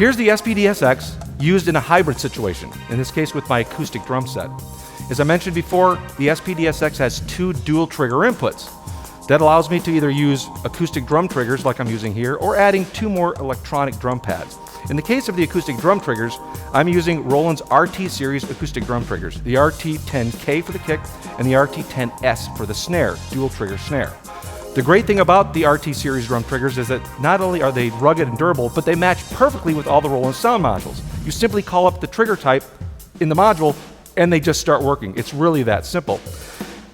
Here's the SPD-SX used in a hybrid situation, in this case with my acoustic drum set. As I mentioned before, the SPD-SX has 2 dual trigger inputs. That allows me to either use acoustic drum triggers like I'm using here, or adding 2 more electronic drum pads. In the case of the acoustic drum triggers, I'm using Roland's RT series acoustic drum triggers, the RT10K for the kick and the RT10S for the snare, dual trigger snare. The great thing about the RT series drum triggers is that not only are they rugged and durable, but they match perfectly with all the Roland sound modules. You simply call up the trigger type in the module and they just start working. It's really that simple.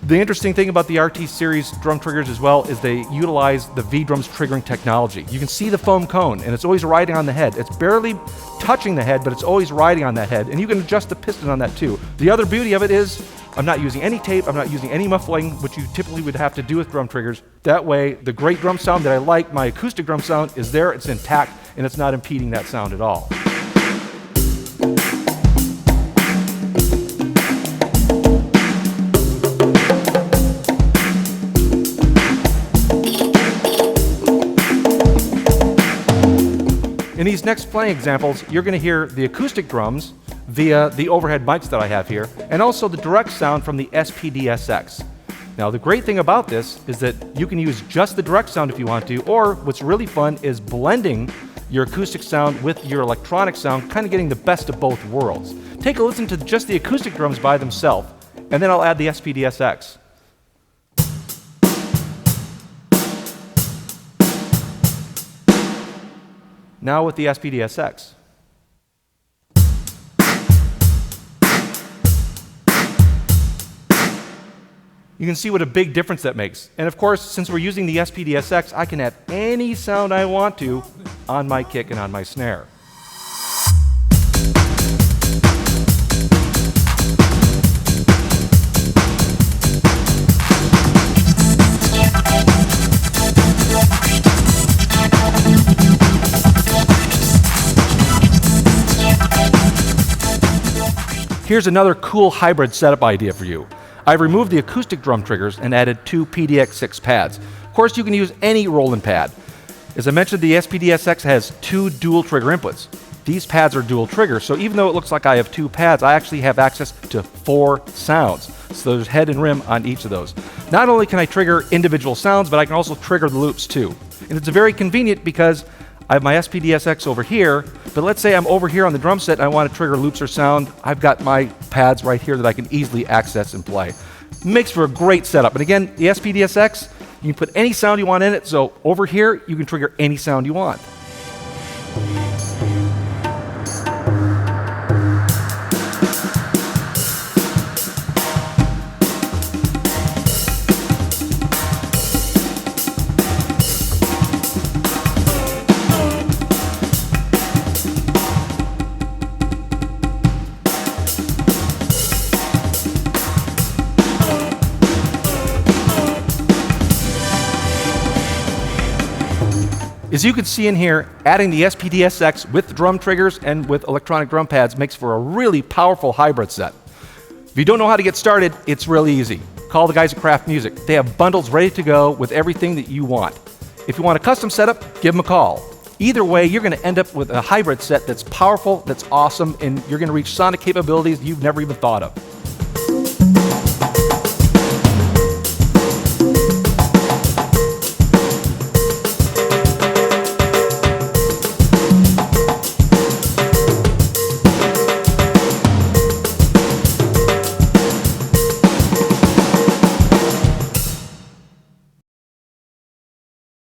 The interesting thing about the RT series drum triggers as well is they utilize the V-Drums triggering technology. You can see the foam cone and it's always riding on the head. It's barely touching the head, but it's always riding on that head, and you can adjust the piston on that too. The other beauty of it is I'm not using any tape, I'm not using any muffling, which you typically would have to do with drum triggers. That way, the great drum sound that I like, my acoustic drum sound, is there, it's intact, and it's not impeding that sound at all. In these next playing examples, you're going to hear the acoustic drums via the overhead mics that I have here, and also the direct sound from the SPD-SX. Now, the great thing about this is that you can use just the direct sound if you want to, or what's really fun is blending your acoustic sound with your electronic sound, kind of getting the best of both worlds. Take a listen to just the acoustic drums by themselves, and then I'll add the SPD-SX. Now with the SPD-SX. You can see what a big difference that makes. And of course, since we're using the SPD-SX, I can add any sound I want to on my kick and on my snare. Here's another cool hybrid setup idea for you. I've removed the acoustic drum triggers and added 2 PDX6 pads. Of course, you can use any Roland pad. As I mentioned, the SPD-SX has 2 dual trigger inputs. These pads are dual trigger, so even though it looks like I have 2 pads, I actually have access to 4 sounds. So there's head and rim on each of those. Not only can I trigger individual sounds, but I can also trigger the loops too. And it's very convenient because I have my SPD-SX over here, but let's say I'm over here on the drum set and I want to trigger loops or sound. I've got my pads right here that I can easily access and play. Makes for a great setup. And again, the SPD-SX, you can put any sound you want in it, so over here you can trigger any sound you want. As you can see in here, adding the SPD-SX with drum triggers and with electronic drum pads makes for a really powerful hybrid set. If you don't know how to get started, it's really easy. Call the guys at Kraft Music. They have bundles ready to go with everything that you want. If you want a custom setup, give them a call. Either way, you're going to end up with a hybrid set that's powerful, that's awesome, and you're going to reach sonic capabilities you've never even thought of.